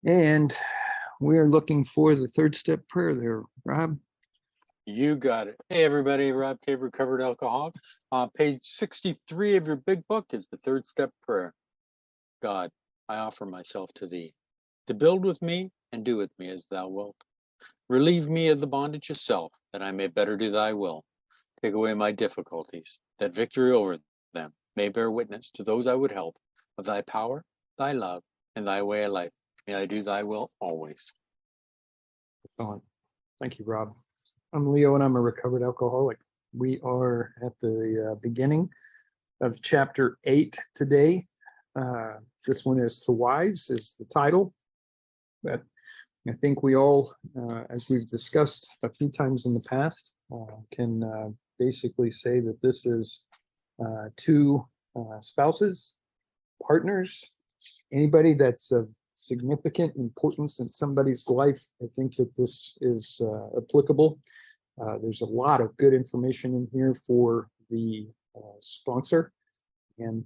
And we're looking for the third step prayer there, Rob. You got it. Hey, everybody. Rob Cave, recovered alcoholic. Page 63 of your big book is the third step prayer. God, I offer myself to thee, to build with me and do with me as thou wilt. Relieve me of the bondage of self, that I may better do thy will. Take away my difficulties, that victory over them may bear witness to those I would help of thy power, thy love, and thy way of life. May I do thy will always. Excellent. Thank you, Rob. I'm Leo and I'm a recovered alcoholic. We are at the beginning of chapter 8 today. This one is To Wives is the title. But I think we all, as we've discussed a few times in the past, can basically say that this is two spouses, partners, anybody that's of significant importance in somebody's life. I think that this is applicable. There's a lot of good information in here for the sponsor, and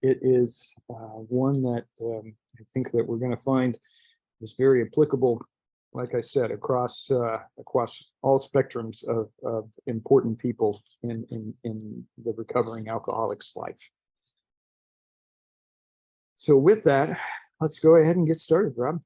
it is one that I think that we're going to find is very applicable, like I said, across all spectrums of important people in the recovering alcoholic's life. So with that, let's go ahead and get started, Rob.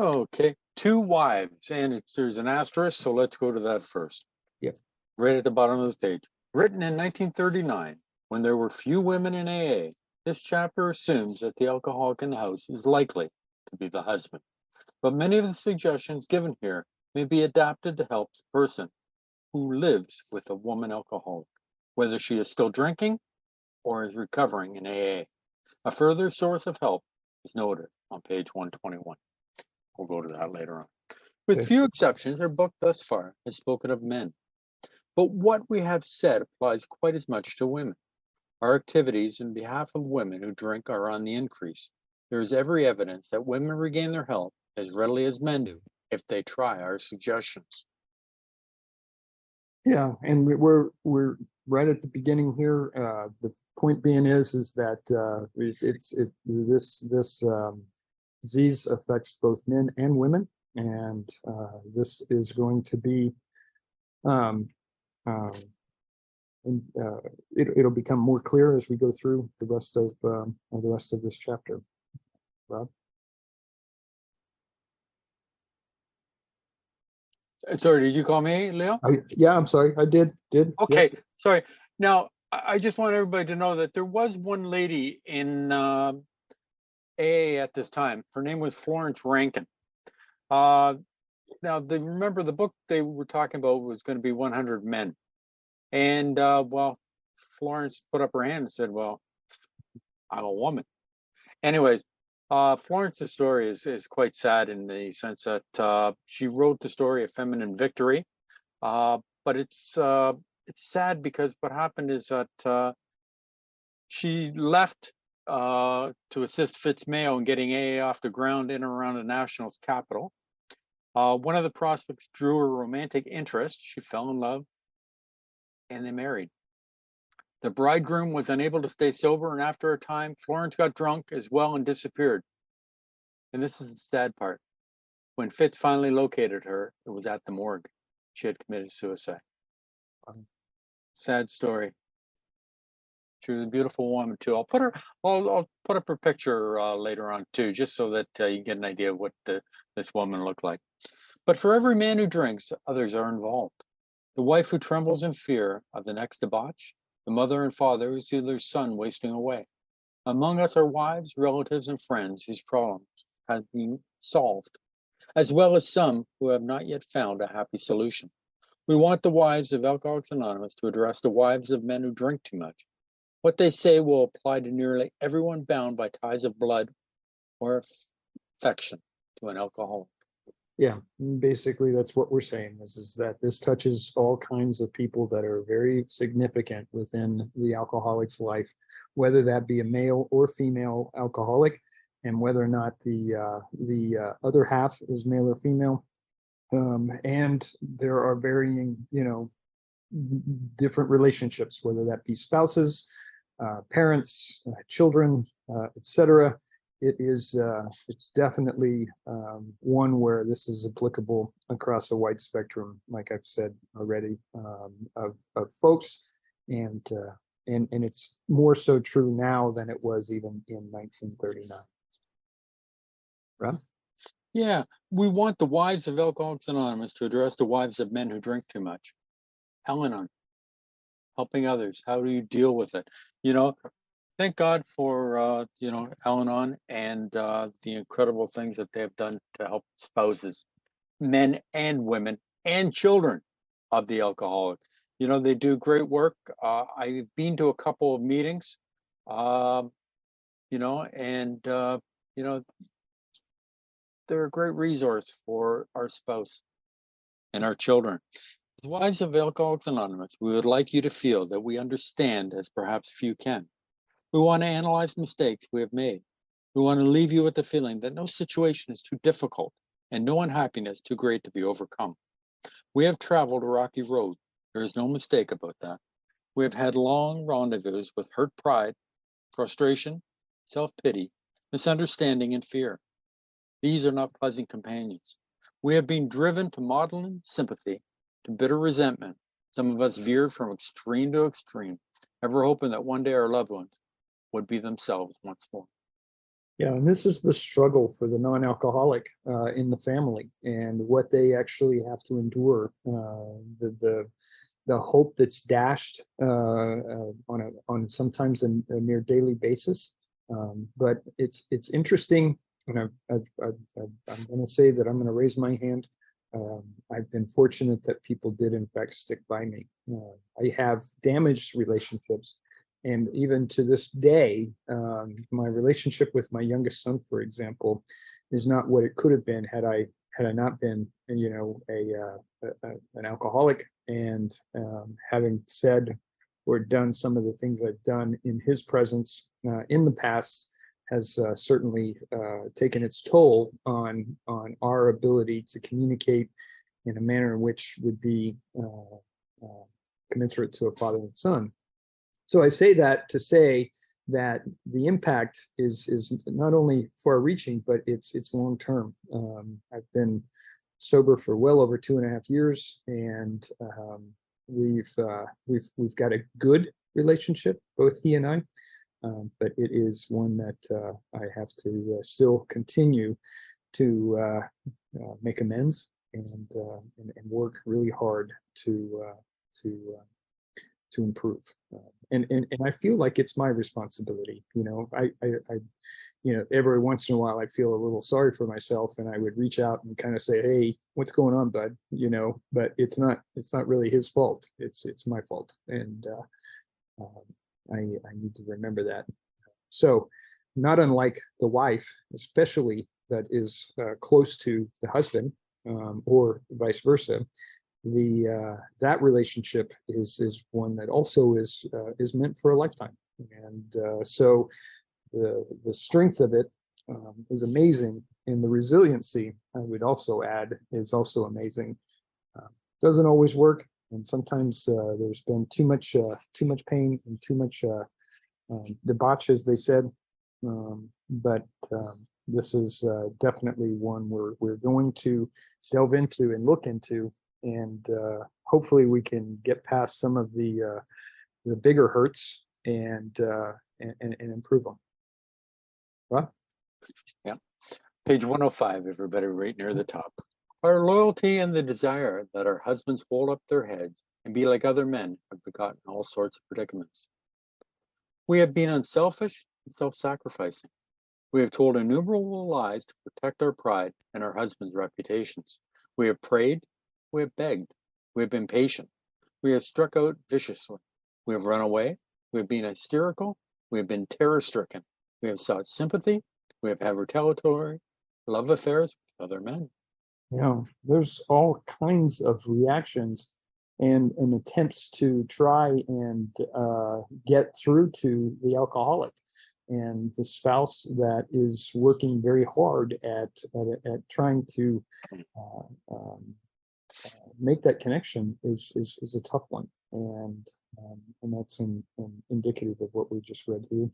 Okay, two wives, and there's an asterisk, so let's go to that first. Yep. Right at the bottom of the page. Written in 1939, when there were few women in AA, this chapter assumes that the alcoholic in the house is likely to be the husband. But many of the suggestions given here may be adapted to help the person who lives with a woman alcoholic, whether she is still drinking or is recovering in AA. A further source of help is noted on page 121. We'll go to that later on. With few exceptions, our book thus far has spoken of men. But what we have said applies quite as much to women. Our activities in behalf of women who drink are on the increase. There is every evidence that women regain their health as readily as men do if they try our suggestions. Yeah, and we're right at the beginning here. The point being is that this disease affects both men and women, and this is going to be it'll become more clear as we go through the rest of this chapter. Rob? Sorry, did you call me, Leo? Yeah, I'm sorry. I did. Okay, yep. Sorry. Now, I just want everybody to know that there was one lady in AA at this time. Her name was Florence Rankin. Now, remember the book they were talking about was going to be 100 Men. And, well, Florence put up her hand and said, well, I'm a woman. Anyways, Florence's story is quite sad in the sense that she wrote the story of feminine victory, but it's sad because what happened is that she left to assist Fitzmayo in getting AA off the ground in and around the Nationals capital. One of the prospects drew her romantic interest. She fell in love, and they married. The bridegroom was unable to stay sober, and after a time, Florence got drunk as well and disappeared. And this is the sad part. When Fitz finally located her, it was at the morgue. She had committed suicide. Sad story. She was a beautiful woman too. I'll put up her picture later on too, just so that you get an idea of what this woman looked like. But for every man who drinks, others are involved. The wife who trembles in fear of the next debauch, the mother and father who see their son wasting away. Among us are wives, relatives, and friends whose problems have been solved, as well as some who have not yet found a happy solution. We want the wives of Alcoholics Anonymous to address the wives of men who drink too much. What they say will apply to nearly everyone bound by ties of blood or affection to an alcoholic. Yeah, basically that's what we're saying is that this touches all kinds of people that are very significant within the alcoholic's life, whether that be a male or female alcoholic, and whether or not the other half is male or female. And there are varying, different relationships, whether that be spouses, parents, children, etc. it is, it's definitely one where this is applicable across a wide spectrum, like I've said already, of folks. And it's more so true now than it was even in 1939. Rob? Yeah, we want the wives of Alcoholics Anonymous to address the wives of men who drink too much. Al-Anon, helping others. How do you deal with it? You know, thank God for Al-Anon and the incredible things that they have done to help spouses, men and women and children of the alcoholic. You know, they do great work. I've been to a couple of meetings, you know, and you know, they're a great resource for our spouse and our children. As wives of Alcoholics Anonymous, we would like you to feel that we understand as perhaps few can. We want to analyze mistakes we have made. We want to leave you with the feeling that no situation is too difficult and no unhappiness too great to be overcome. We have traveled a rocky road. There is no mistake about that. We have had long rendezvous with hurt pride, frustration, self-pity, misunderstanding, and fear. These are not pleasant companions. We have been driven to maudlin sympathy, to bitter resentment. Some of us veered from extreme to extreme, ever hoping that one day our loved ones would be themselves once more. Yeah, and this is the struggle for the non-alcoholic in the family, and what they actually have to endure. The hope that's dashed on sometimes a near daily basis. But it's interesting, and I'm going to say that I'm going to raise my hand. I've been fortunate that people did in fact stick by me. I have damaged relationships. And even to this day, my relationship with my youngest son, for example, is not what it could have been had I not been, you know, an alcoholic. And having said or done some of the things I've done in his presence in the past has certainly taken its toll on our ability to communicate in a manner in which would be commensurate to a father and son. So I say that to say that the impact is not only far-reaching, but it's long-term. I've been sober for well over 2.5 years, and we've got a good relationship, both he and I. But it is one that I have to still continue to make amends and work really hard to improve. And I feel like it's my responsibility. You know, I you know, every once in a while I feel a little sorry for myself, and I would reach out and kind of say, hey, what's going on, bud? You know, but it's not really his fault. It's my fault. And I need to remember that. So not unlike the wife, especially that is close to the husband, or vice versa, that relationship is one that also is meant for a lifetime. And so the strength of it is amazing, and the resiliency, I would also add, is also amazing. Doesn't always work, and sometimes there's been too much pain and too much debauch, as they said. But this is definitely one we're going to delve into and look into, and hopefully we can get past some of the bigger hurts and improve them. What? Yeah. Page 105, everybody, right near the top. Our loyalty and the desire that our husbands hold up their heads and be like other men have begotten all sorts of predicaments. We have been unselfish and self-sacrificing. We have told innumerable lies to protect our pride and our husbands' reputations. We have prayed, we have begged, we have been patient, we have struck out viciously, we have run away, we have been hysterical, we have been terror-stricken, we have sought sympathy, we have had retaliatory love affairs with other men. You know, there's all kinds of reactions and attempts to try and get through to the alcoholic and the spouse that is working very hard at trying to make that connection is a tough one, and that's indicative of what we just read here.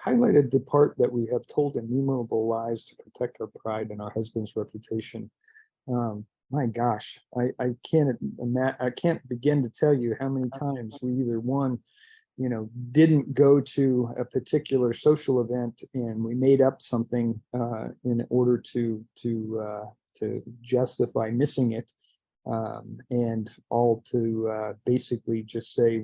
highlighted the part that we have told innumerable lies to protect our pride and our husband's reputation. My gosh, I can't begin to tell you how many times we either one, didn't go to a particular social event and we made up something in order to justify missing it, and all to basically just say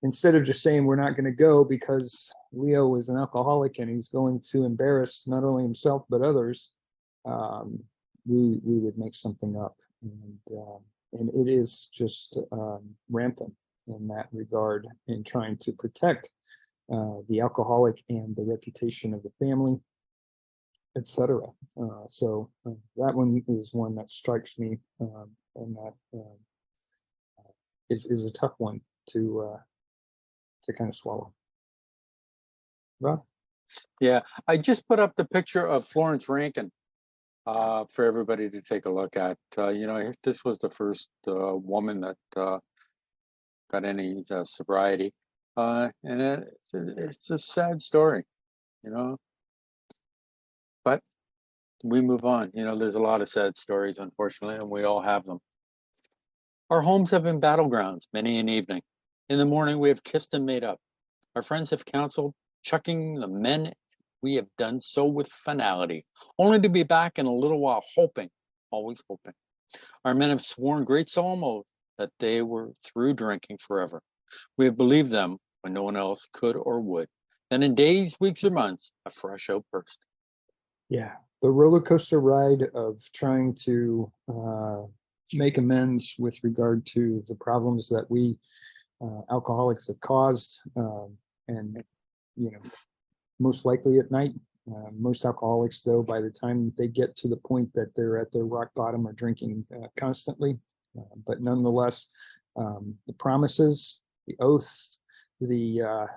instead of just saying we're not going to go because Leo is an alcoholic and he's going to embarrass not only himself but others, we would make something up, and it is just rampant in that regard in trying to protect the alcoholic and the reputation of the family, etc. So that one is one that strikes me, and that is a tough one to kind of swallow. Rob? Yeah, I just put up the picture of Florence Rankin for everybody to take a look at. This was the first woman that got any sobriety, and it's a sad story, but we move on. There's a lot of sad stories, unfortunately, and we all have them. Our homes have been battlegrounds many an evening. In the morning, we have kissed and made up. Our friends have counseled chucking the men. We have done so with finality, only to be back in a little while, hoping, always hoping. Our men have sworn great solemn oaths that they were through drinking forever. We have believed them when no one else could or would. Then in days, weeks, or months, a fresh outburst. Yeah, the roller coaster ride of trying to make amends with regard to the problems that we alcoholics have caused, and most likely at night. Most alcoholics, though, by the time they get to the point that they're at their rock bottom, are drinking constantly. But nonetheless, the promises, the oaths, the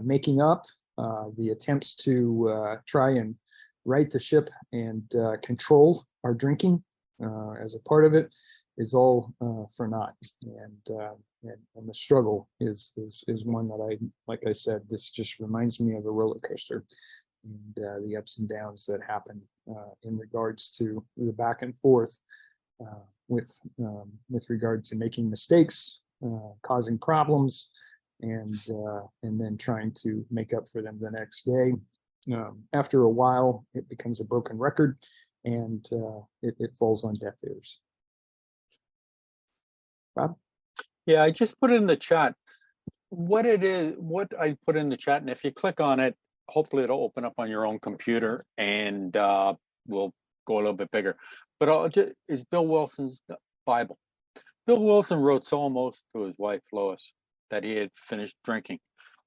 making up, the attempts to try and right the ship and control our drinking as a part of it is all for naught. And the struggle is one that like I said, this just reminds me of a roller coaster, and the ups and downs that happen in regards to the back and forth with regard to making mistakes, causing problems, and then trying to make up for them the next day. After a while, it becomes a broken record, and it falls on deaf ears. Rob? Yeah, I just put in the chat what it is, what I put in the chat, and if you click on it, hopefully it'll open up on your own computer, and we'll go a little bit bigger. But it's Bill Wilson's Bible. Bill Wilson wrote solemn oaths to his wife Lois that he had finished drinking.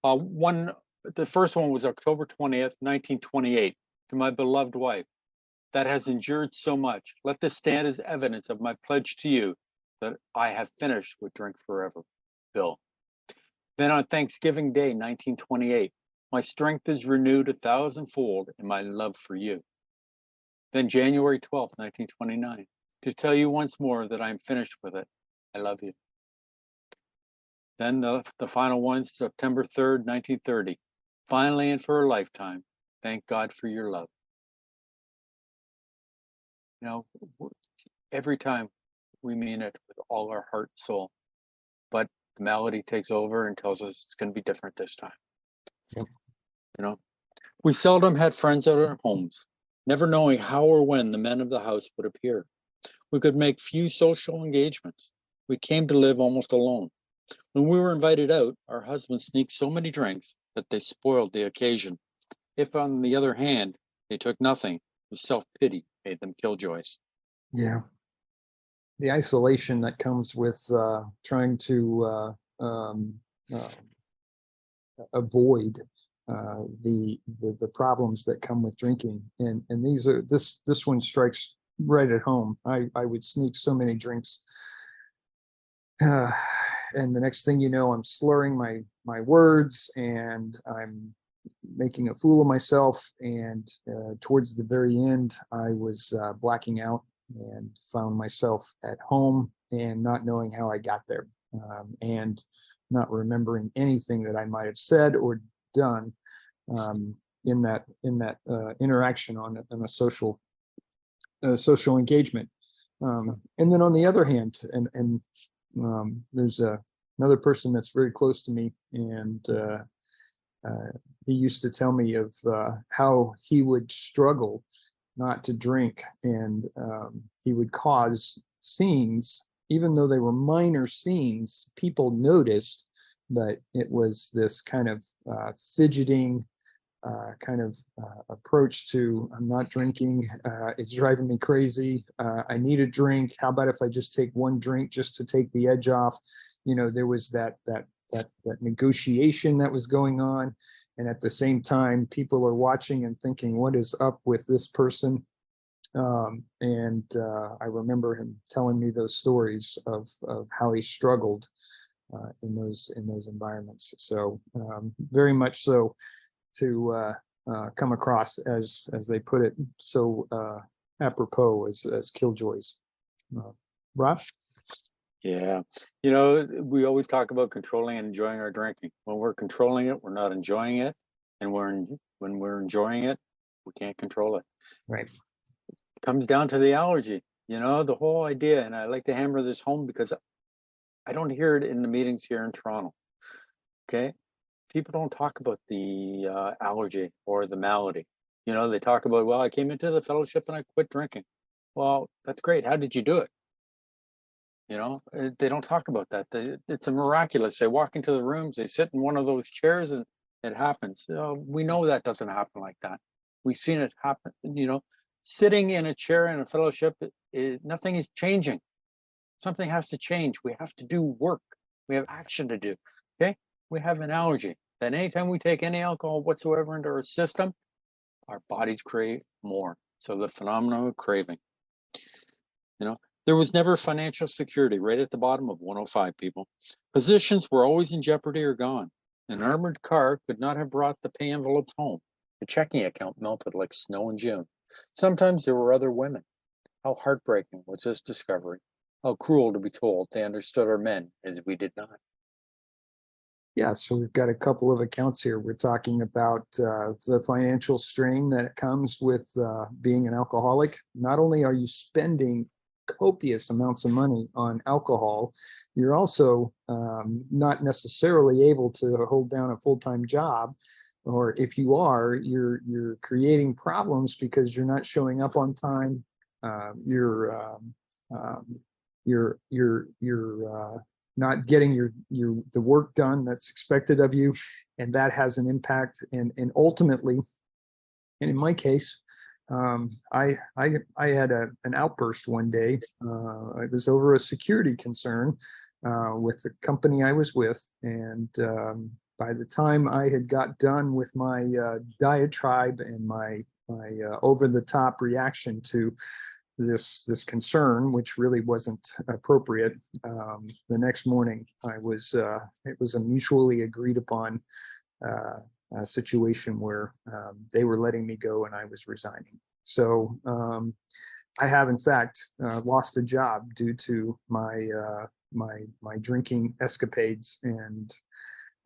The first one was October 20th, 1928, to my beloved wife that has endured so much. Let this stand as evidence of my pledge to you that I have finished with drink forever. Bill. Then on Thanksgiving Day, 1928, my strength is renewed 1,000-fold in my love for you. Then January 12th, 1929, to tell you once more that I'm finished with it. I love you. Then the final one, September 3rd, 1930, finally and for a lifetime, thank God for your love. Every time we mean it with all our heart and soul, but the malady takes over and tells us it's going to be different this time. Yep. We seldom had friends at our homes, never knowing how or when the men of the house would appear. We could make few social engagements. We came to live almost alone. When we were invited out, our husbands sneaked so many drinks that they spoiled the occasion. If, on the other hand, they took nothing, the self-pity made them killjoys. Yeah. The isolation that comes with trying to avoid the problems that come with drinking, and this one strikes right at home. I would sneak so many drinks, and the next thing you know, I'm slurring my words, and I'm making a fool of myself. And towards the very end, I was blacking out and found myself at home and not knowing how I got there, and not remembering anything that I might have said or done in that interaction on a social engagement. And then on the other hand, there's another person that's very close to me, and he used to tell me of how he would struggle not to drink, and he would cause scenes, even though they were minor scenes. People noticed, but it was this kind of fidgeting approach to, I'm not drinking, it's driving me crazy, I need a drink, how about if I just take one drink just to take the edge off. There was that negotiation that was going on, and at the same time people are watching and thinking, what is up with this person? And I remember him telling me those stories of how he struggled in those environments. So very much so to come across, as they put it so apropos, as killjoys. Rob? Yeah, we always talk about controlling and enjoying our drinking. When we're controlling it, we're not enjoying it, and when we're enjoying it, we can't control it. Right. It comes down to the allergy, the whole idea. And I like to hammer this home because I don't hear it in the meetings here in Toronto. Okay, people don't talk about the allergy or the malady. They talk about, well, I came into the fellowship and I quit drinking. Well, that's great. How did you do it? They don't talk about that. It's a miraculous. They walk into the rooms, they sit in one of those chairs, and it happens. We know that doesn't happen like that. We've seen it happen. Sitting in a chair in a fellowship, nothing is changing. Something has to change. We have to do work. We have action to do. Okay, we have an allergy that anytime we take any alcohol whatsoever into our system, our bodies crave more. So the phenomenon of craving. There was never financial security right at the bottom of 105, people. Positions were always in jeopardy or gone. An armored car could not have brought the pay envelopes home. The checking account melted like snow in June. Sometimes there were other women. How heartbreaking was this discovery? How cruel to be told they understood our men as we did not. Yeah, so we've got a couple of accounts here. We're talking about the financial strain that comes with being an alcoholic. Not only are you spending copious amounts of money on alcohol, you're also not necessarily able to hold down a full-time job, or if you are, you're creating problems because you're not showing up on time. You're not getting the work done that's expected of you, and that has an impact. And ultimately, and in my case, I had an outburst one day. It was over a security concern with the company I was with, and by the time I had got done with my diatribe and my over-the-top reaction to this concern, which really wasn't appropriate, the next morning it was a mutually agreed upon a situation where they were letting me go and I was resigning. So I have in fact lost a job due to my drinking escapades, and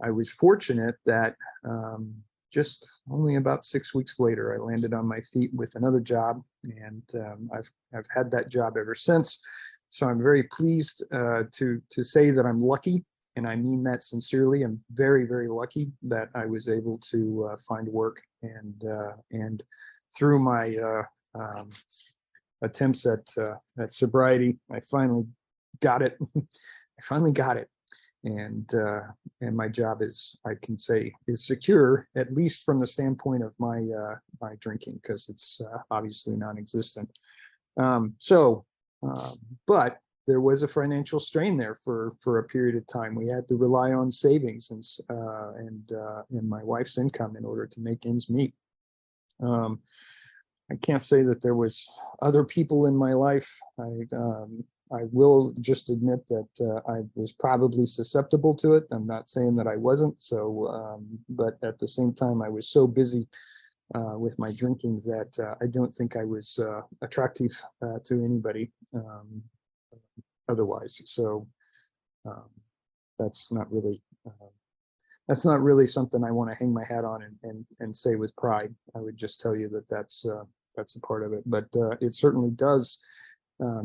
I was fortunate that just only about 6 weeks later, I landed on my feet with another job, and I've had that job ever since. So I'm very pleased to say that I'm lucky, and I mean that sincerely. I'm very, very lucky that I was able to find work, and through my attempts at sobriety, I finally got it. I finally got it. And my job is, I can say, is secure, at least from the standpoint of my drinking, because it's obviously non-existent. But there was a financial strain there for a period of time. We had to rely on savings and my wife's income in order to make ends meet. I can't say that there was other people in my life. I will just admit that I was probably susceptible to it. I'm not saying that I wasn't. So, but at the same time, I was so busy with my drinking that I don't think I was attractive to anybody otherwise. So that's not really that's not really something I want to hang my hat on and say with pride. I would just tell you that that's a part of it. But it certainly does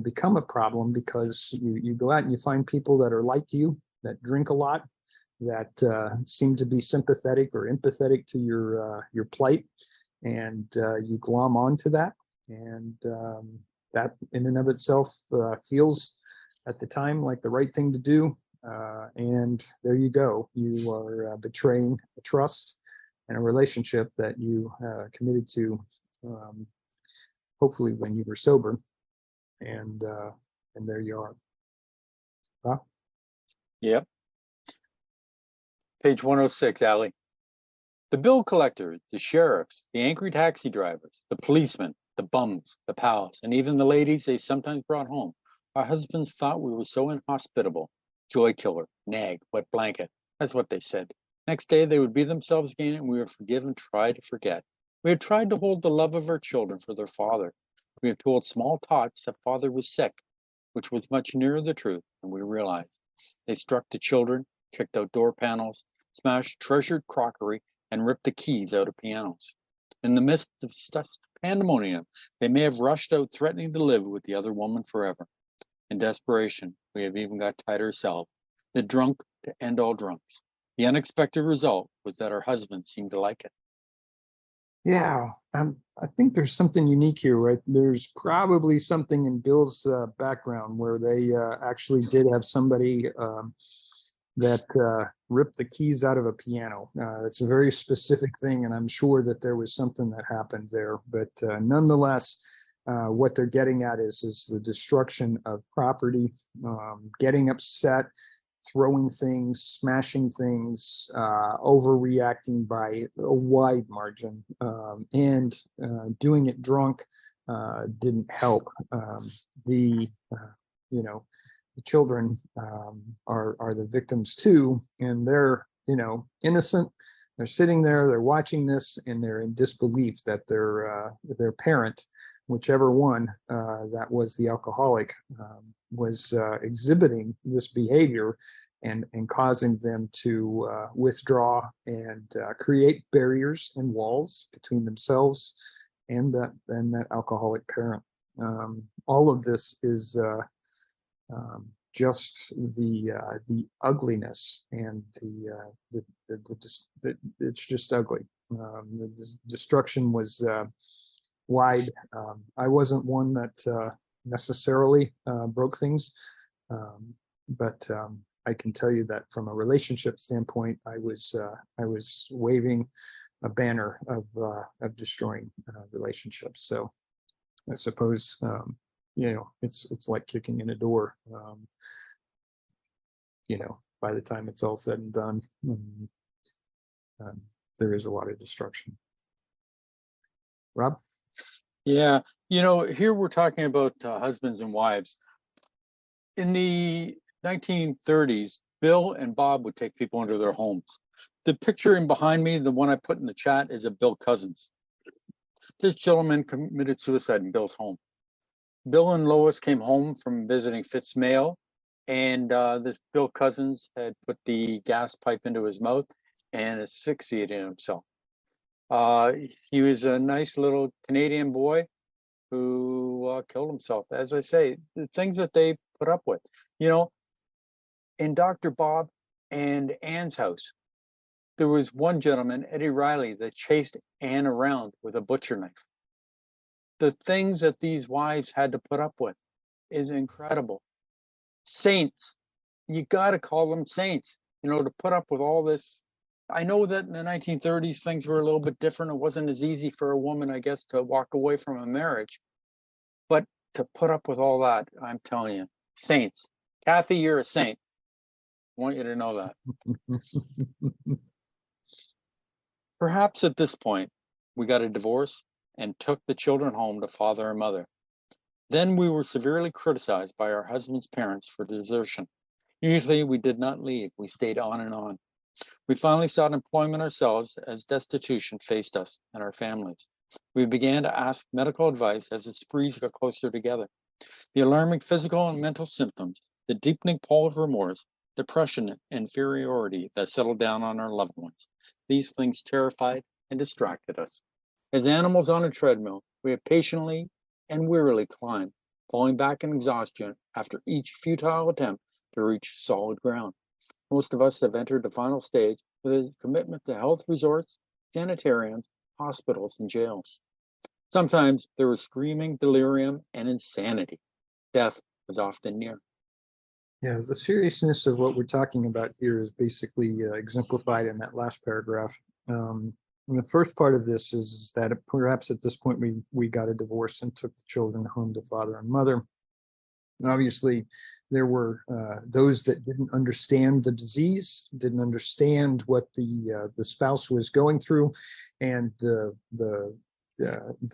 become a problem because you go out and you find people that are like you, that drink a lot, that seem to be sympathetic or empathetic to your plight, and you glom onto that, and that in and of itself feels at the time like the right thing to do. And there you go. You are betraying a trust and a relationship that you committed to, hopefully when you were sober. And there you are. Huh? Yep. Page 106, Allie. The bill collectors, the sheriffs, the angry taxi drivers, the policemen, the bums, the pals, and even the ladies they sometimes brought home. Our husbands thought we were so inhospitable. Joy killer, nag, wet blanket. That's what they said. Next day they would be themselves again, and we would forgive and try to forget. We had tried to hold the love of our children for their father. We had told small tots that father was sick, which was much nearer the truth than we realized. They struck the children, kicked out door panels, smashed treasured crockery, and ripped the keys out of pianos. In the midst of such pandemonium, they may have rushed out threatening to live with the other woman forever. In desperation, we have even got tied ourselves, the drunk to end all drunks. The unexpected result was that our husbands seemed to like it. Yeah, I think there's something unique here, right? There's probably something in Bill's background where they actually did have somebody that ripped the keys out of a piano. It's a very specific thing, and I'm sure that there was something that happened there. But nonetheless, what they're getting at is the destruction of property, getting upset, throwing things, smashing things, overreacting by a wide margin, and doing it drunk didn't help. The you know, the children are the victims too, and they're innocent. They're sitting there, they're watching this, and they're in disbelief that their parent, whichever one that was the alcoholic, was exhibiting this behavior and causing them to withdraw and create barriers and walls between themselves and that alcoholic parent. All of this is just the ugliness and it's just ugly. The destruction was wide. I wasn't one that necessarily broke things, but I can tell you that from a relationship standpoint, I was waving a banner of destroying relationships. So I suppose it's like kicking in a door. By the time it's all said and done, there is a lot of destruction. Rob? Yeah, here we're talking about husbands and wives. In the 1930s, Bill and Bob would take people into their homes. The picture in behind me, the one I put in the chat, is of Bill Cousins. This gentleman committed suicide in Bill's home. Bill and Lois came home from visiting Fitzmail, and this Bill Cousins had put the gas pipe into his mouth and asphyxiated himself. He was a nice little Canadian boy who killed himself. As I say, the things that they put up with. In Dr. Bob and Ann's house, there was one gentleman, Eddie Riley, that chased Ann around with a butcher knife. The things that these wives had to put up with is incredible. Saints, you got to call them saints, to put up with all this. I know that in the 1930s, things were a little bit different. It wasn't as easy for a woman, I guess, to walk away from a marriage. But to put up with all that, I'm telling you, saints. Kathy, you're a saint. I want you to know that. Perhaps at this point, we got a divorce and took the children home to father and mother. Then we were severely criticized by our husband's parents for desertion. Usually we did not leave. We stayed on and on. We finally sought employment ourselves as destitution faced us and our families. We began to ask medical advice as the sprees got closer together. The alarming physical and mental symptoms, the deepening pull of remorse, depression, and inferiority that settled down on our loved ones. These things terrified and distracted us. As animals on a treadmill, we have patiently and wearily climbed, falling back in exhaustion after each futile attempt to reach solid ground. Most of us have entered the final stage with a commitment to health resorts, sanitariums, hospitals, and jails. Sometimes there was screaming, delirium, and insanity. Death was often near. Yeah, the seriousness of what we're talking about here is basically exemplified in that last paragraph. And the first part of this is that perhaps at this point we got a divorce and took the children home to father and mother. Obviously, there were those that didn't understand the disease, didn't understand what the spouse was going through, and the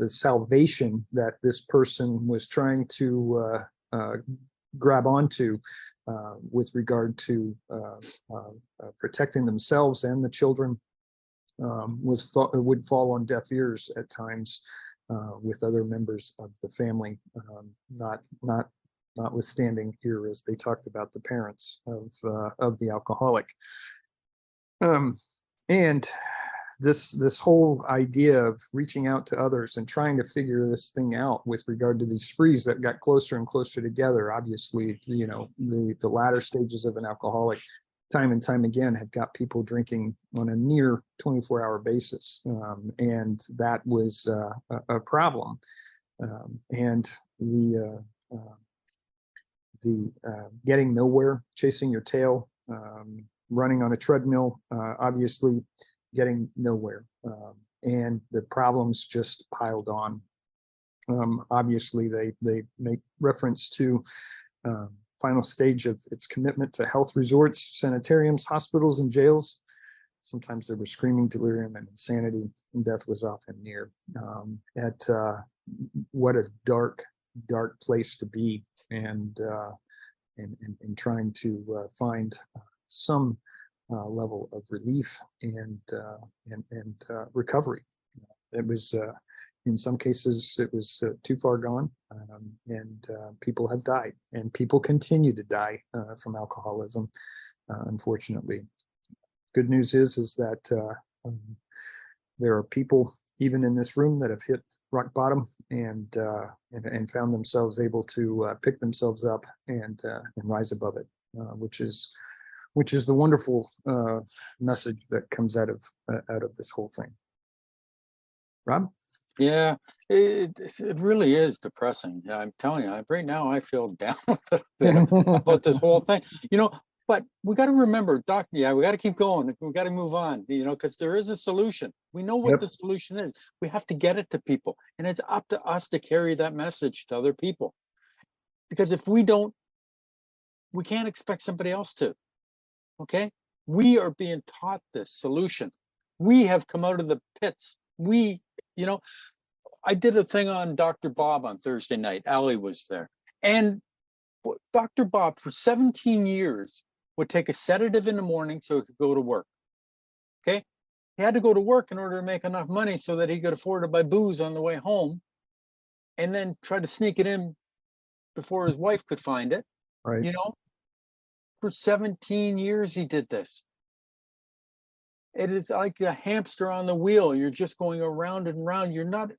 salvation that this person was trying to grab onto with regard to protecting themselves and the children would fall on deaf ears at times with other members of the family, notwithstanding here as they talked about the parents of the alcoholic. And this whole idea of reaching out to others and trying to figure this thing out with regard to these sprees that got closer and closer together. Obviously, you know, the latter stages of an alcoholic time and time again have got people drinking on a near 24-hour basis. And that was a problem. And the getting nowhere, chasing your tail, running on a treadmill, obviously getting nowhere. And the problems just piled on. Obviously, they make reference to final stage of its commitment to health resorts, sanitariums, hospitals, and jails. Sometimes there was screaming, delirium, and insanity, and death was often near. What a dark place to be, and trying to find some level of relief and recovery. It was in some cases it was too far gone, and people have died, and people continue to die from alcoholism, unfortunately. Good news is that there are people even in this room that have hit rock bottom and found themselves able to pick themselves up and rise above it, which is the wonderful message that comes out of this whole thing. Rob? Yeah, it really is depressing. I'm telling you, right now I feel down about this whole thing. You know, but we got to remember, Doc. Yeah, we got to keep going. We got to move on. You know, because there is a solution. We know what Yep. the solution is. We have to get it to people, and it's up to us to carry that message to other people. Because if we don't, we can't expect somebody else to. Okay, we are being taught this solution. We have come out of the pits. You know, I did a thing on Dr. Bob on Thursday night. Allie was there. And Dr. Bob, for 17 years, would take a sedative in the morning so he could go to work. Okay? He had to go to work in order to make enough money so that he could afford to buy booze on the way home, and then try to sneak it in before his wife could find it. Right. You know, for 17 years he did this. It is like a hamster on the wheel. You're just going around and around. You're not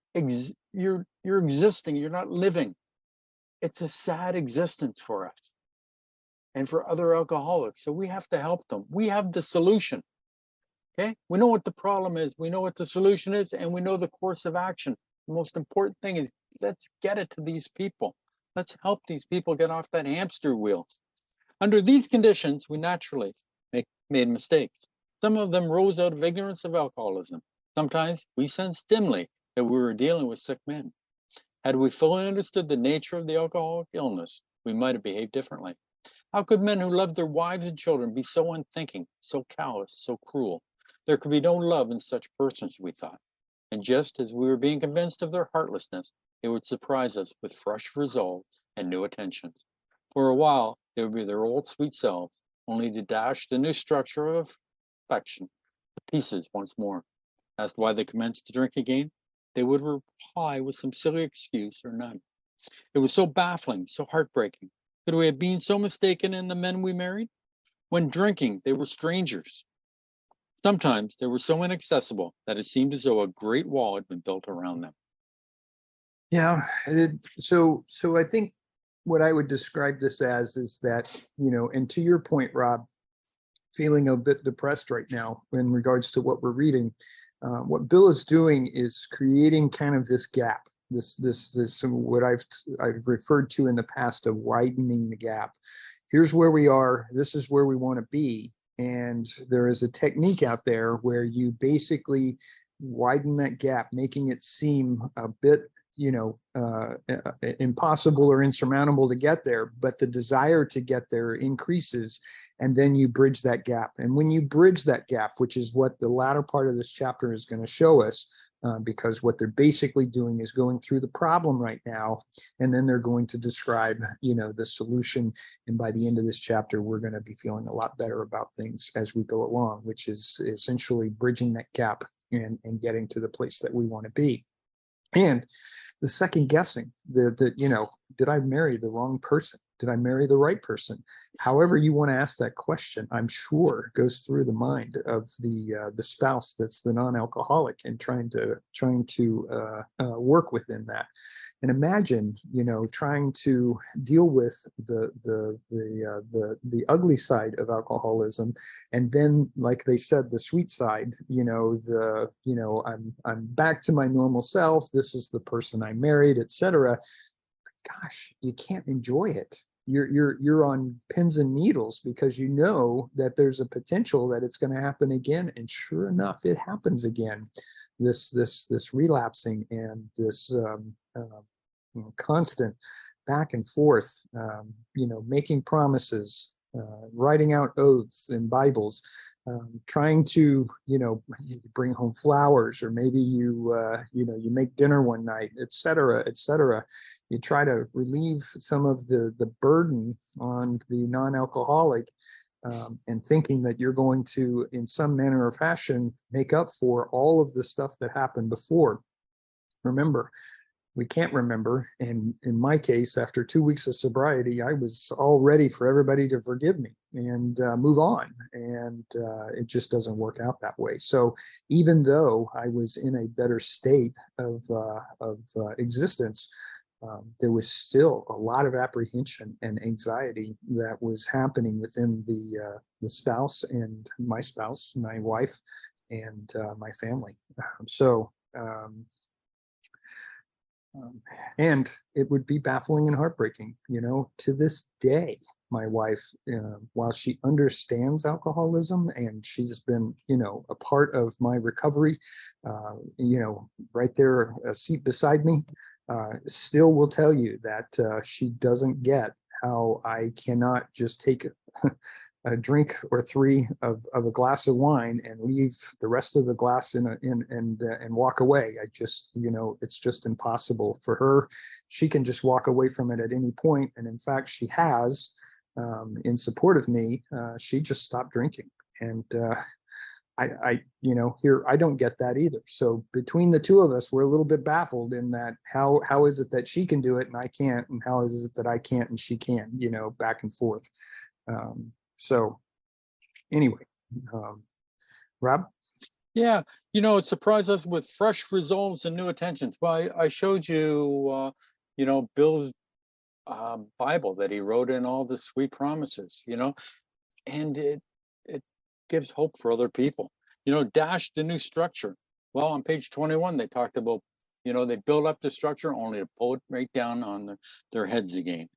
you're existing. You're not living. It's a sad existence for us and for other alcoholics. So we have to help them. We have the solution. Okay, we know what the problem is. We know what the solution is, and we know the course of action. The most important thing is let's get it to these people. Let's help these people get off that hamster wheel. Under these conditions, we naturally made mistakes. Some of them rose out of ignorance of alcoholism. Sometimes we sensed dimly that we were dealing with sick men. Had we fully understood the nature of the alcoholic illness, we might have behaved differently. How could men who loved their wives and children be so unthinking, so callous, so cruel? There could be no love in such persons, we thought. And just as we were being convinced of their heartlessness, they would surprise us with fresh resolve and new attentions. For a while, they would be their old sweet selves, only to dash the new structure of affection to pieces once more. Asked why they commenced to drink again, they would reply with some silly excuse or none. It was so baffling, so heartbreaking. Could we have been so mistaken in the men we married? When drinking, they were strangers. Sometimes they were so inaccessible that it seemed as though a great wall had been built around them. Yeah, so I think what I would describe this as is that, and to your point, Rob, feeling a bit depressed right now in regards to what we're reading. What Bill is doing is creating kind of this gap, this what I've referred to in the past of widening the gap. Here's where we are. This is where we want to be. And there is a technique out there where you basically widen that gap, making it seem a bit impossible or insurmountable to get there, but the desire to get there increases, and then you bridge that gap. And when you bridge that gap, which is what the latter part of this chapter is going to show us, because what they're basically doing is going through the problem right now, and then they're going to describe, the solution. And by the end of this chapter, we're going to be feeling a lot better about things as we go along, which is essentially bridging that gap and getting to the place that we want to be. And the second guessing, did I marry the wrong person? Did I marry the right person? However you want to ask that question, I'm sure goes through the mind of the spouse that's the non-alcoholic, and trying to work within that. And imagine, trying to deal with the ugly side of alcoholism, and then, like they said, the sweet side. I'm back to my normal self. This is the person I married, etc. Gosh, you can't enjoy it. You're on pins and needles, because you know that there's a potential that it's going to happen again, and sure enough, it happens again. This relapsing and this constant back and forth, making promises, writing out oaths in Bibles, trying to, bring home flowers, or maybe you make dinner one night, et cetera, et cetera. You try to relieve some of the burden on the non-alcoholic, and thinking that you're going to, in some manner or fashion, make up for all of the stuff that happened before. Remember, we can't remember. And in my case, after 2 weeks of sobriety, I was all ready for everybody to forgive me and move on. And it just doesn't work out that way. So even though I was in a better state of existence, there was still a lot of apprehension and anxiety that was happening within the spouse, and my wife, and my family. And it would be baffling and heartbreaking, to this day. My wife, while she understands alcoholism, and she's been, a part of my recovery, right there, a seat beside me, still will tell you that she doesn't get how I cannot just take a drink or three of a glass of wine and leave the rest of the glass and walk away. I just, it's just impossible for her. She can just walk away from it at any point. And in fact, she has, in support of me, she just stopped drinking. And here, I don't get that either. So between the two of us, we're a little bit baffled in that, how is it that she can do it and I can't, and how is it that I can't and she can, back and forth. So anyway, Rob? Yeah, it surprised us with fresh resolves and new attentions. Well, I showed you, Bill's Bible that he wrote in all the sweet promises, and it gives hope for other people. Dash the new structure. Well, on page 21, they talked about, they build up the structure only to pull it right down on their heads again.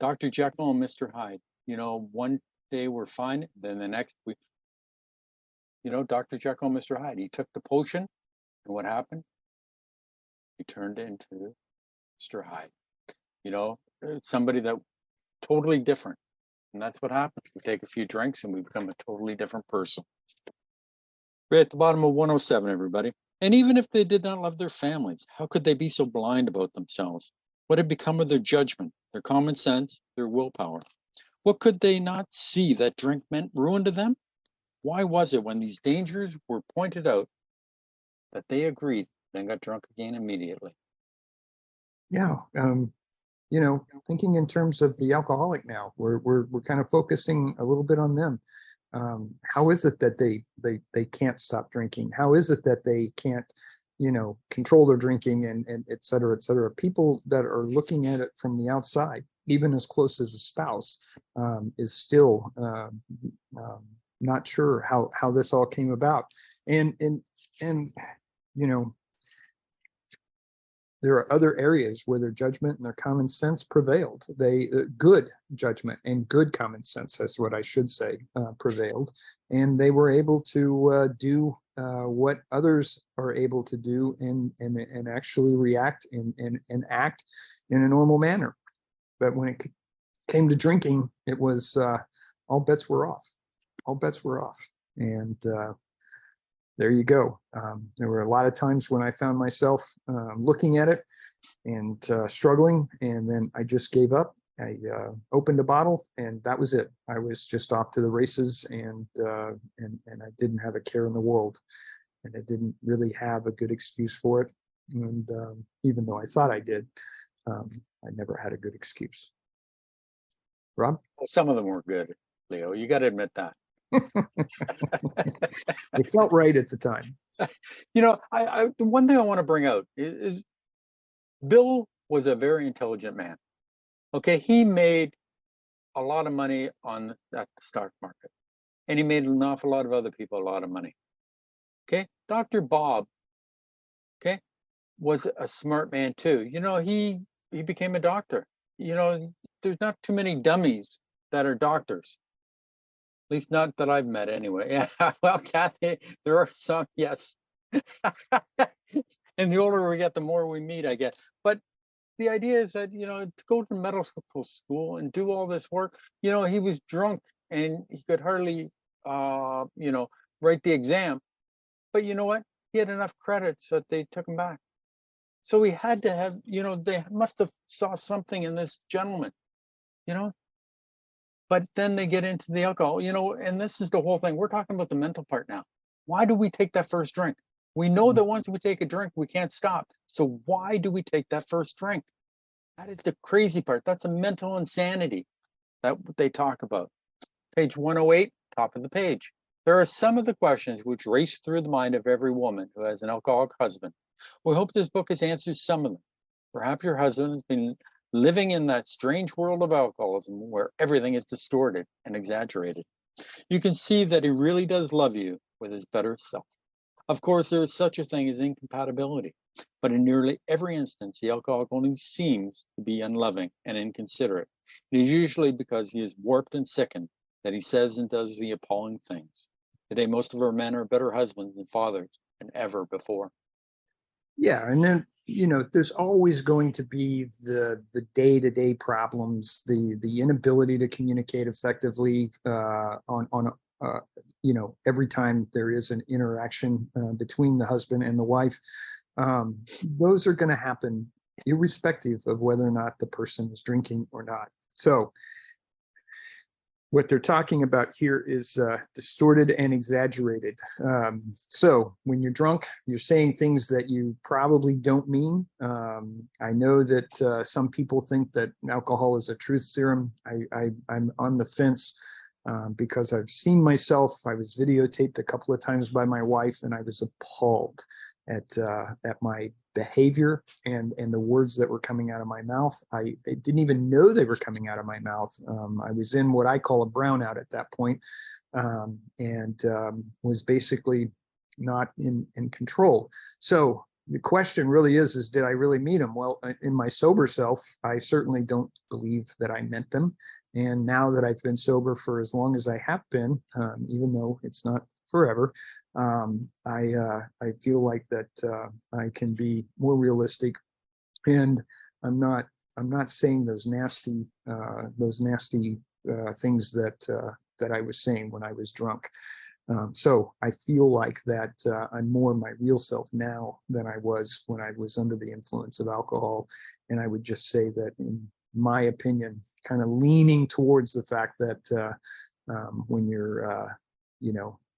Dr. Jekyll and Mr. Hyde. One day we're fine, then the next week, Dr. Jekyll and Mr. Hyde. He took the potion, and what happened? He turned into Mr. Hyde. Somebody that totally different. And that's what happens. We take a few drinks and we become a totally different person. We're at the bottom of 107, everybody. And even if they did not love their families, how could they be so blind about themselves? What had become of their judgment, their common sense, their willpower? What could they not see that drink meant ruin to them? Why was it when these dangers were pointed out that they agreed, then got drunk again immediately? Yeah. thinking in terms of the alcoholic now. We're kind of focusing a little bit on them. How is it that they can't stop drinking? How is it that they can't, control their drinking and et cetera, et cetera? People that are looking at it from the outside, even as close as a spouse, is still not sure how this all came about. And you know, there are other areas where their judgment and their common sense prevailed. Good judgment and good common sense, that's what I should say, prevailed. And they were able to do what others are able to do and actually react and act in a normal manner. But when it came to drinking, it was all bets were off. All bets were off. And there you go. There were a lot of times when I found myself looking at it and struggling, and then I just gave up. I opened a bottle, and that was it. I was just off to the races, and I didn't have a care in the world, and I didn't really have a good excuse for it. And even though I thought I did, I never had a good excuse. Rob? Well, some of them were good, Leo. You got to admit that. It felt right at the time. The one thing I want to bring out is Bill was a very intelligent man. Okay, he made a lot of money at the stock market, and he made an awful lot of other people a lot of money. Okay, Dr. Bob, okay, was a smart man too. He became a doctor. There's not too many dummies that are doctors. At least not that I've met anyway. Yeah, well, Kathy, there are some, yes. And the older we get, the more we meet, I guess. But the idea is that, to go to medical school and do all this work, he was drunk and he could hardly, write the exam. But you know what? He had enough credits that they took him back. So he had to have, they must have saw something in this gentleman, But then they get into the alcohol, and this is the whole thing. We're talking about the mental part now. Why do we take that first drink? We know that once we take a drink, we can't stop. So why do we take that first drink? That is the crazy part. That's a mental insanity that they talk about. Page 108, top of the page. There are some of the questions which race through the mind of every woman who has an alcoholic husband. We hope this book has answered some of them. Perhaps your husband has been living in that strange world of alcoholism where everything is distorted and exaggerated. You can see that he really does love you with his better self. Of course, there is such a thing as incompatibility, but in nearly every instance, the alcoholic only seems to be unloving and inconsiderate. It is usually because he is warped and sickened that he says and does the appalling things. Today, most of our men are better husbands and fathers than ever before. Yeah, and then there's always going to be the day-to-day problems, the inability to communicate effectively on every time there is an interaction between the husband and the wife. Those are going to happen irrespective of whether or not the person is drinking or not. So what they're talking about here is distorted and exaggerated. So when you're drunk, you're saying things that you probably don't mean. I know that some people think that alcohol is a truth serum. I'm on the fence because I've seen myself. I was videotaped a couple of times by my wife, and I was appalled at my behavior and the words that were coming out of my mouth. I didn't even know they were coming out of my mouth. I was in what I call a brownout at that point, and was basically not in control. So the question really is did I really mean them? Well, in my sober self, I certainly don't believe that I meant them. And now that I've been sober for as long as I have been, even though it's not forever, I feel like that I can be more realistic, and I'm not saying those nasty things that I was saying when I was drunk. So I feel like that I'm more my real self now than I was when I was under the influence of alcohol. And I would just say that, in my opinion, kind of leaning towards the fact that when you're,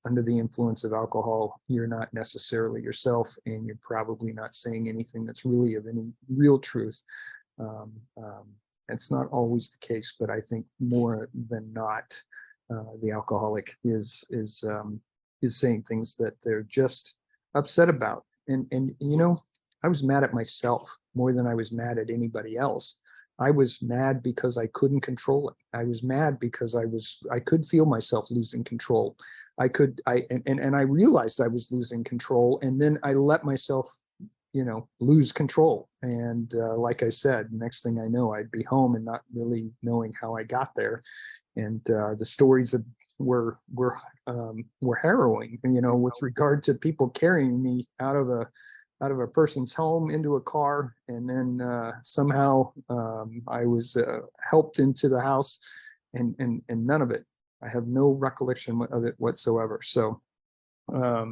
under the influence of alcohol, you're not necessarily yourself, and you're probably not saying anything that's really of any real truth. It's not always the case, but I think more than not, the alcoholic is saying things that they're just upset about. And I was mad at myself more than I was mad at anybody else. I was mad because I couldn't control it. I was mad because I could feel myself losing control. And I realized I was losing control, and then I let myself lose control. And like I said, next thing I know, I'd be home and not really knowing how I got there. And the stories were harrowing, with regard to people carrying me out of a person's home into a car, and then somehow I was helped into the house, and none of it. I have no recollection of it whatsoever. So I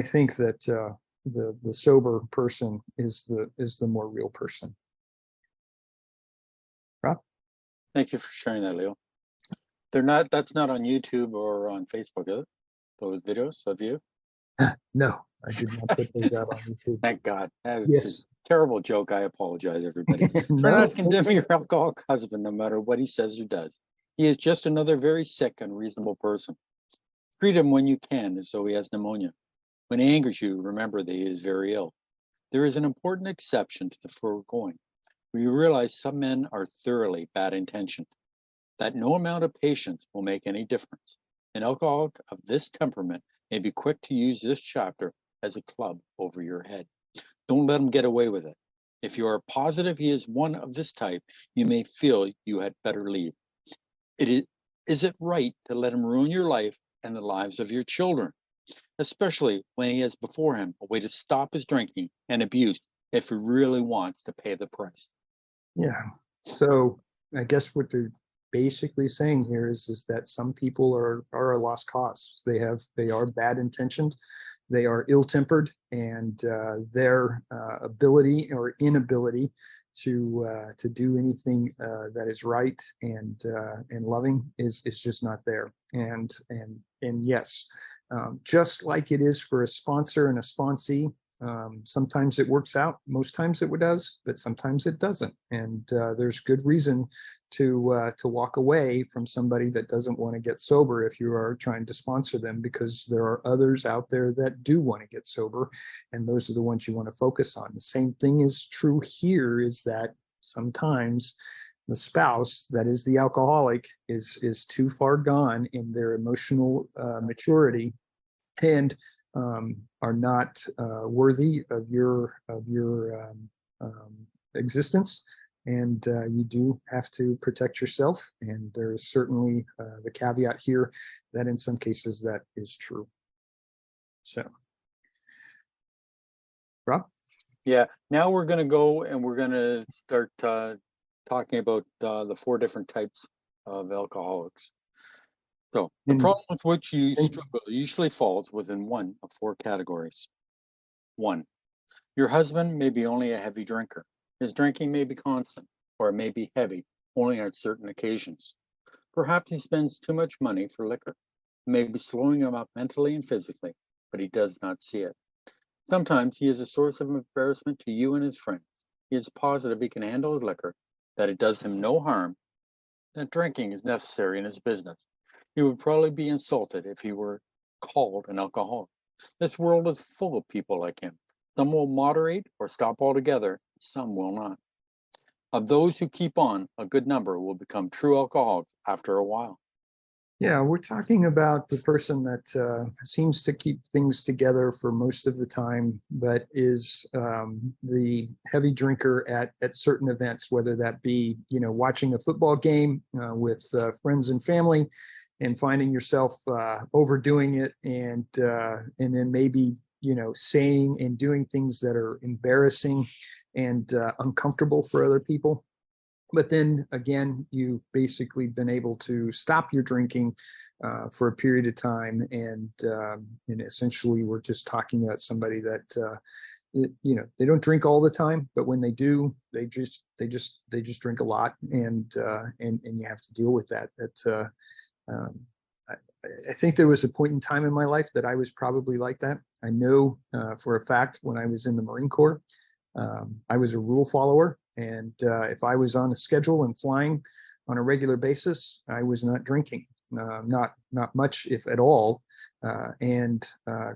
think that the sober person is the more real person. Rob? Thank you for sharing that, Leo. That's not on YouTube or on Facebook, is it? Those videos of you? No, I did not put those out on YouTube. Thank God. That's Yes. a terrible joke. I apologize, everybody. Try No. not to condemn your alcoholic husband, no matter what he says or does. He is just another very sick, unreasonable person. Treat him when you can as though he has pneumonia. When he angers you, remember that he is very ill. There is an important exception to the foregoing. We realize some men are thoroughly bad intentioned, that no amount of patience will make any difference. An alcoholic of this temperament may be quick to use this chapter as a club over your head. Don't let him get away with it. If you are positive he is one of this type, you may feel you had better leave. Is it right to let him ruin your life and the lives of your children, especially when he has before him a way to stop his drinking and abuse if he really wants to pay the price? Yeah. So I guess what they're basically saying here is that some people are a lost cause. They are bad intentioned, they are ill-tempered, and their ability or inability to do anything that is right and loving is just not there. And yes, just like it is for a sponsor and a sponsee. Sometimes it works out, most times it does, but sometimes it doesn't. And there's good reason to walk away from somebody that doesn't want to get sober if you are trying to sponsor them, because there are others out there that do want to get sober, and those are the ones you want to focus on. The same thing is true here, is that sometimes the spouse that is the alcoholic is too far gone in their emotional maturity, and are not worthy of your existence, and you do have to protect yourself. And there's certainly the caveat here that in some cases that is true. So, Rob? Yeah, now we're going to go and we're going to start talking about the 4 different types of alcoholics. So the problem with which you struggle usually falls within one of 4 categories. 1, your husband may be only a heavy drinker. His drinking may be constant, or it may be heavy only on certain occasions. Perhaps he spends too much money for liquor. It may be slowing him up mentally and physically, but he does not see it. Sometimes he is a source of embarrassment to you and his friends. He is positive he can handle his liquor, that it does him no harm, that drinking is necessary in his business. He would probably be insulted if he were called an alcoholic. This world is full of people like him. Some will moderate or stop altogether, some will not. Of those who keep on, a good number will become true alcoholics after a while. Yeah, we're talking about the person that seems to keep things together for most of the time, but is the heavy drinker at certain events, whether that be, watching a football game with friends and family, and finding yourself overdoing it, and then maybe saying and doing things that are embarrassing and uncomfortable for other people. But then again, you've basically been able to stop your drinking for a period of time, and essentially we're just talking about somebody that they don't drink all the time, but when they do, they just drink a lot, and you have to deal with that. I think there was a point in time in my life that I was probably like that. I know for a fact when I was in the Marine Corps, I was a rule follower, and if I was on a schedule and flying on a regular basis, I was not drinking, not much, if at all, and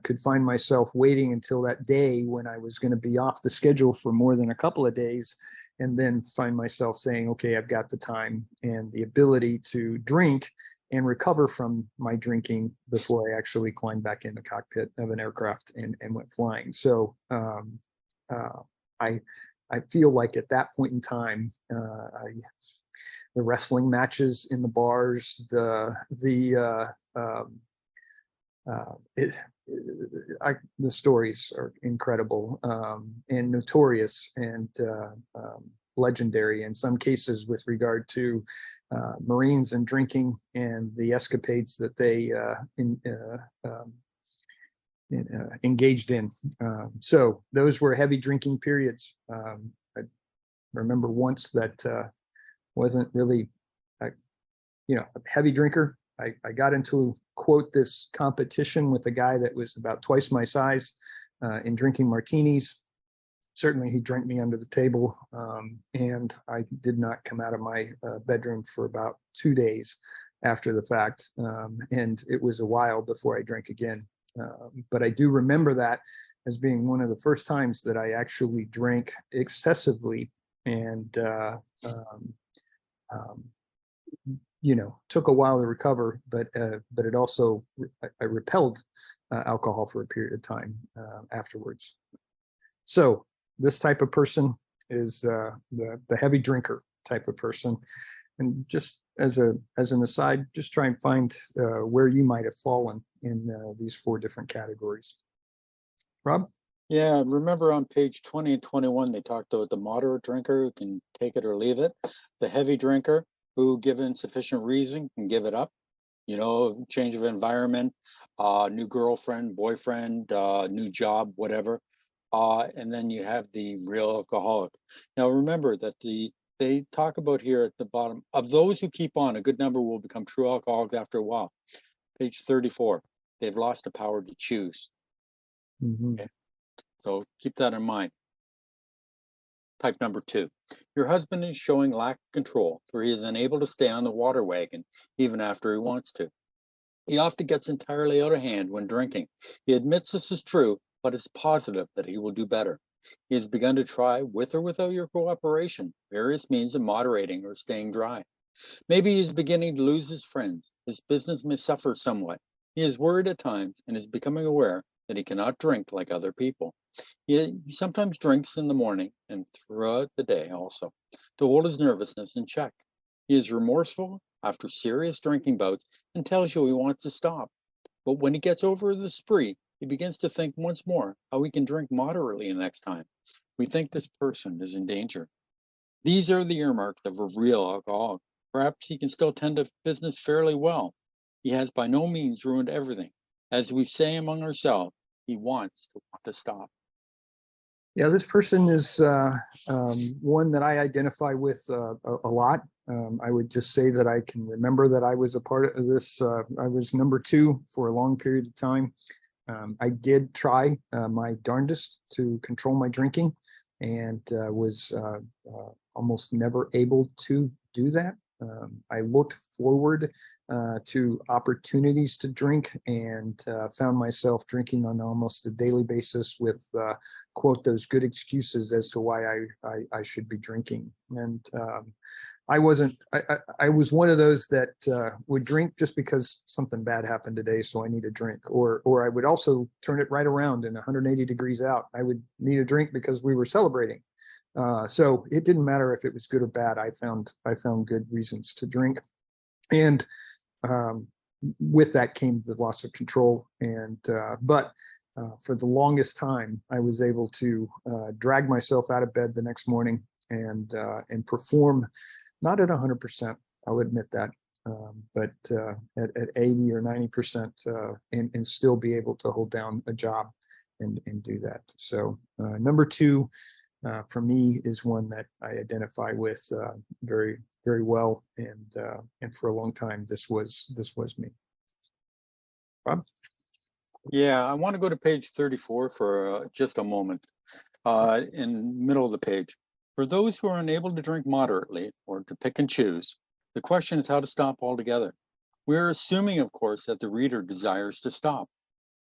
could find myself waiting until that day when I was going to be off the schedule for more than a couple of days, and then find myself saying, okay, I've got the time and the ability to drink and recover from my drinking before I actually climbed back in the cockpit of an aircraft and went flying. So I feel like at that point in time, the wrestling matches in the bars, the stories are incredible, and notorious, and legendary in some cases with regard to Marines and drinking and the escapades that they engaged in. So those were heavy drinking periods. I remember once that wasn't really a heavy drinker. I got into, quote, this competition with a guy that was about twice my size in drinking martinis. Certainly he drank me under the table, and I did not come out of my bedroom for about 2 days after the fact, and it was a while before I drank again. But I do remember that as being one of the first times that I actually drank excessively, and took a while to recover, but it also, I repelled alcohol for a period of time afterwards. So this type of person is the heavy drinker type of person. And just as an aside, just try and find where you might have fallen in these 4 different categories. Rob? Yeah, remember on page 20 and 21, they talked about the moderate drinker who can take it or leave it, the heavy drinker who, given sufficient reason, can give it up. Change of environment, new girlfriend, boyfriend, new job, whatever. And then you have the real alcoholic. Now, remember that they talk about here at the bottom, of those who keep on, a good number will become true alcoholics after a while. Page 34, they've lost the power to choose. Mm-hmm. Okay. So keep that in mind. Type number 2, your husband is showing lack of control, for he is unable to stay on the water wagon even after he wants to. He often gets entirely out of hand when drinking. He admits this is true, but is positive that he will do better. He has begun to try, with or without your cooperation, various means of moderating or staying dry. Maybe he is beginning to lose his friends. His business may suffer somewhat. He is worried at times and is becoming aware that he cannot drink like other people. He sometimes drinks in the morning and throughout the day also, to hold his nervousness in check. He is remorseful after serious drinking bouts and tells you he wants to stop. But when he gets over the spree, he begins to think once more how he can drink moderately the next time. We think this person is in danger. These are the earmarks of a real alcoholic. Perhaps he can still tend to business fairly well. He has by no means ruined everything. As we say among ourselves, he wants to stop. Yeah, this person is one that I identify with a lot. I would just say that I can remember that I was a part of this. I was number 2 for a long period of time. I did try my darndest to control my drinking, and was almost never able to do that. I looked forward to opportunities to drink, and found myself drinking on almost a daily basis with, quote, those good excuses as to why I should be drinking. And I was one of those that would drink just because something bad happened today, so I need a drink. Or I would also turn it right around and 180 degrees out. I would need a drink because we were celebrating. So it didn't matter if it was good or bad. I found good reasons to drink, and with that came the loss of control. And but for the longest time, I was able to drag myself out of bed the next morning and perform, not at 100%. I'll admit that, but at 80 or 90%, and still be able to hold down a job and do that. So number 2. For me is one that I identify with very, very well, and for a long time this was me. Rob? Yeah, I want to go to page 34 for just a moment. in middle of the page. For those who are unable to drink moderately or to pick and choose, the question is how to stop altogether. We are assuming, of course, that the reader desires to stop.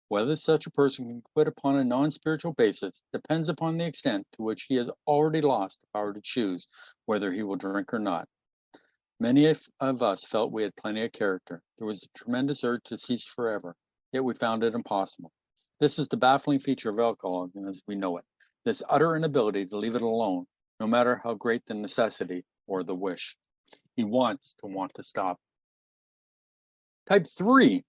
Whether such a person can quit upon a non-spiritual basis depends upon the extent to which he has already lost the power to choose whether he will drink or not. Many of us felt we had plenty of character. There was a tremendous urge to cease forever, yet we found it impossible. This is the baffling feature of alcoholism as we know it, this utter inability to leave it alone, no matter how great the necessity or the wish. He wants to stop. Type 3.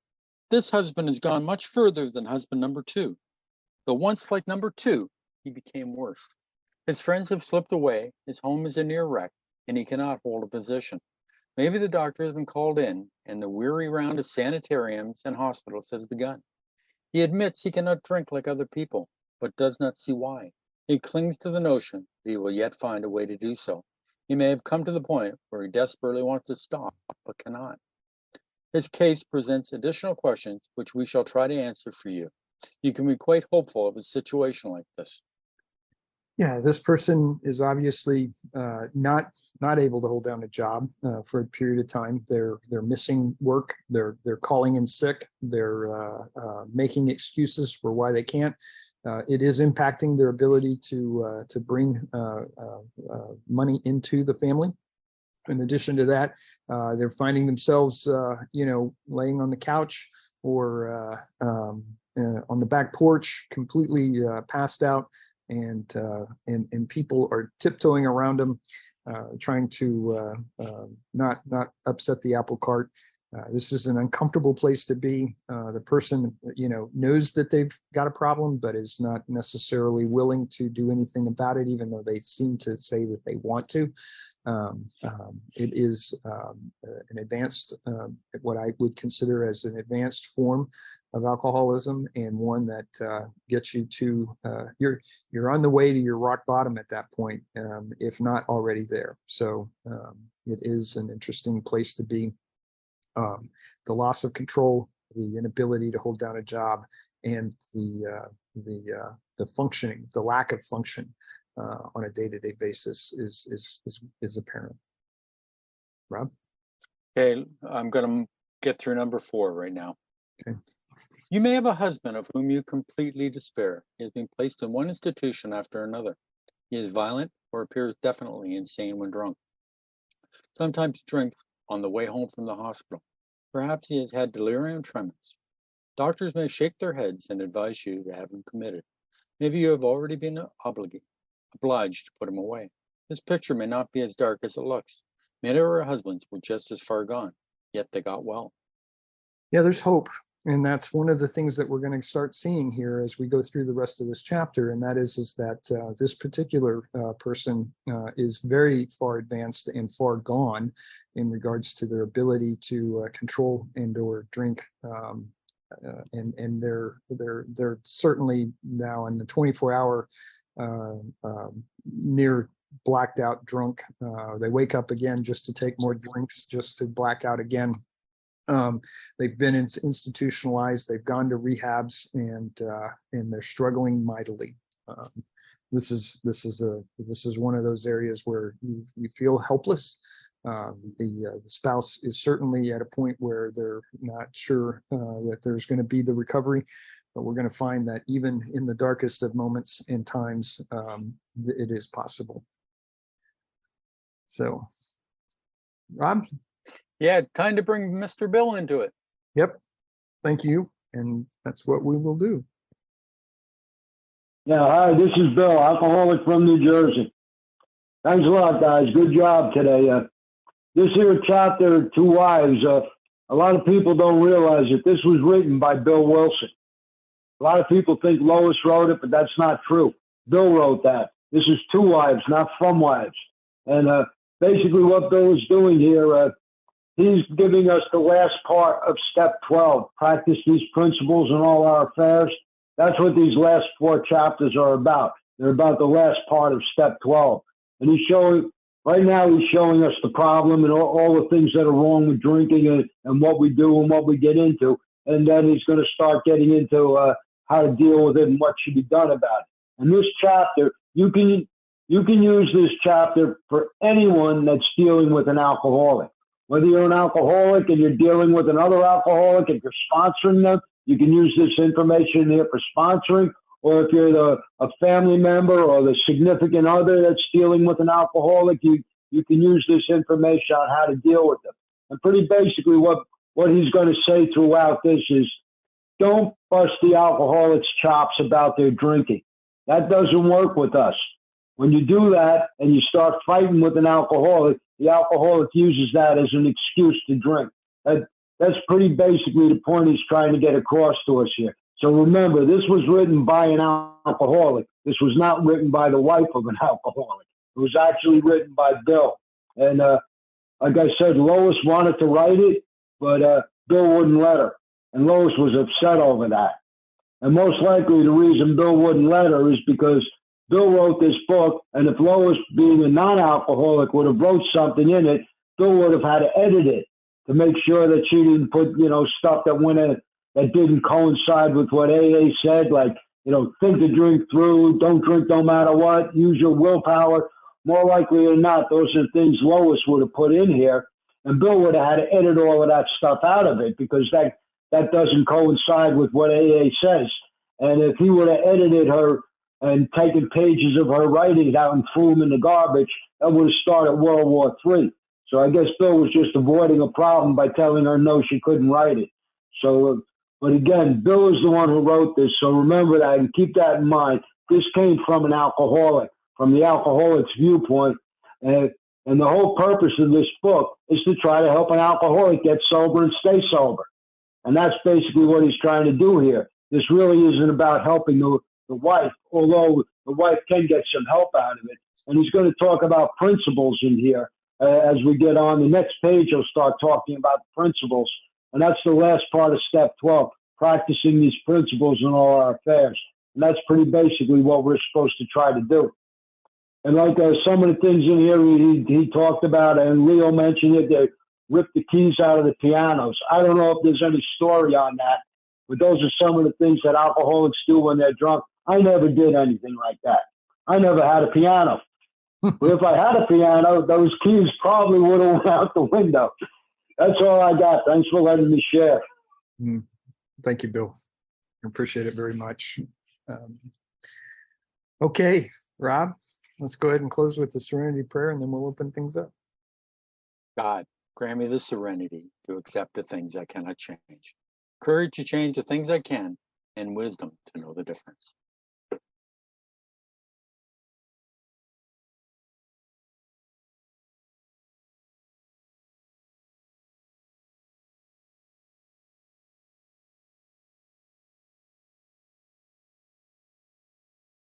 This husband has gone much further than husband number 2. Though once like number 2, he became worse. His friends have slipped away, his home is a near wreck, and he cannot hold a position. Maybe the doctor has been called in, and the weary round of sanitariums and hospitals has begun. He admits he cannot drink like other people, but does not see why. He clings to the notion that he will yet find a way to do so. He may have come to the point where he desperately wants to stop, but cannot. His case presents additional questions which we shall try to answer for you. You can be quite hopeful of a situation like this. Yeah, this person is obviously not able to hold down a job for a period of time. They're missing work. They're calling in sick. They're making excuses for why they can't. It is impacting their ability to bring money into the family. In addition to that, they're finding themselves, laying on the couch or on the back porch, completely passed out, and people are tiptoeing around them, trying to not upset the apple cart. This is an uncomfortable place to be. The person, knows that they've got a problem, but is not necessarily willing to do anything about it, even though they seem to say that they want to. It is an advanced, what I would consider as an advanced form of alcoholism, and one that gets you to you're on the way to your rock bottom at that point, if not already there. So it is an interesting place to be. The loss of control, the inability to hold down a job, and the functioning, the lack of function on a day-to-day basis is apparent. Rob? Okay, I'm going to get through number 4 right now. Okay. You may have a husband of whom you completely despair. He has been placed in one institution after another. He is violent or appears definitely insane when drunk. Sometimes he drinks on the way home from the hospital. Perhaps he has had delirium tremens. Doctors may shake their heads and advise you to have him committed. Maybe you have already been obliged to put him away. This picture may not be as dark as it looks. Many of our husbands were just as far gone, yet they got well. Yeah, there's hope. And that's one of the things that we're going to start seeing here as we go through the rest of this chapter. And that is that this particular person is very far advanced and far gone in regards to their ability to control and or drink. And they're certainly now in the 24-hour near blacked out drunk. They wake up again just to take more drinks, just to black out again. They've been institutionalized, they've gone to rehabs, and they're struggling mightily. This is one of those areas where you feel helpless. The spouse is certainly at a point where they're not sure that there's going to be the recovery, but we're going to find that even in the darkest of moments and times, it is possible. So, Rob? Yeah, time to bring Mr. Bill into it. Yep. Thank you. And that's what we will do. Yeah, hi, this is Bill, alcoholic from New Jersey. Thanks a lot, guys. Good job today. This here chapter, Two Wives, a lot of people don't realize that this was written by Bill Wilson. A lot of people think Lois wrote it, but that's not true. Bill wrote that. This is Two Wives, not From Wives. And basically what Bill is doing here, he's giving us the last part of step 12, practice these principles in all our affairs. That's what these last 4 chapters are about. They're about the last part of step 12. And he's showing, right now he's showing us the problem and all the things that are wrong with drinking and what we do and what we get into. And then he's going to start getting into how to deal with it and what should be done about it. And this chapter, you can use this chapter for anyone that's dealing with an alcoholic. Whether you're an alcoholic and you're dealing with another alcoholic, if you're sponsoring them, you can use this information here for sponsoring. Or if you're a family member or the significant other that's dealing with an alcoholic, you can use this information on how to deal with them. And pretty basically what he's going to say throughout this is, don't bust the alcoholic's chops about their drinking. That doesn't work with us. When you do that and you start fighting with an alcoholic, the alcoholic uses that as an excuse to drink. That's pretty basically the point he's trying to get across to us here. So remember, this was written by an alcoholic. This was not written by the wife of an alcoholic. It was actually written by Bill. And like I said, Lois wanted to write it, but Bill wouldn't let her. And Lois was upset over that. And most likely the reason Bill wouldn't let her is because Bill wrote this book, and if Lois, being a non-alcoholic, would have wrote something in it, Bill would have had to edit it to make sure that she didn't put, stuff that went in that didn't coincide with what AA said, like, think the drink through, don't drink no matter what, use your willpower. More likely than not, those are things Lois would have put in here, and Bill would have had to edit all of that stuff out of it because that doesn't coincide with what AA says. And if he would have edited her and taken pages of her writings out and threw them in the garbage, that would have started World War III. So I guess Bill was just avoiding a problem by telling her no, she couldn't write it. So, but again, Bill is the one who wrote this. So remember that and keep that in mind. This came from an alcoholic, from the alcoholic's viewpoint. And the whole purpose of this book is to try to help an alcoholic get sober and stay sober. And that's basically what he's trying to do here. This really isn't about helping the wife, although the wife can get some help out of it. And he's going to talk about principles in here as we get on. The next page, he'll start talking about principles. And that's the last part of step 12, practicing these principles in all our affairs. And that's pretty basically what we're supposed to try to do. And like some of the things in here he talked about, and Leo mentioned it, they ripped the keys out of the pianos. I don't know if there's any story on that, but those are some of the things that alcoholics do when they're drunk. I never did anything like that. I never had a piano. But if I had a piano, those keys probably would have went out the window. That's all I got. Thanks for letting me share. Thank you, Bill. I appreciate it very much. Okay, Rob, let's go ahead and close with the serenity prayer, and then we'll open things up. God, grant me the serenity to accept the things I cannot change, courage to change the things I can, and wisdom to know the difference.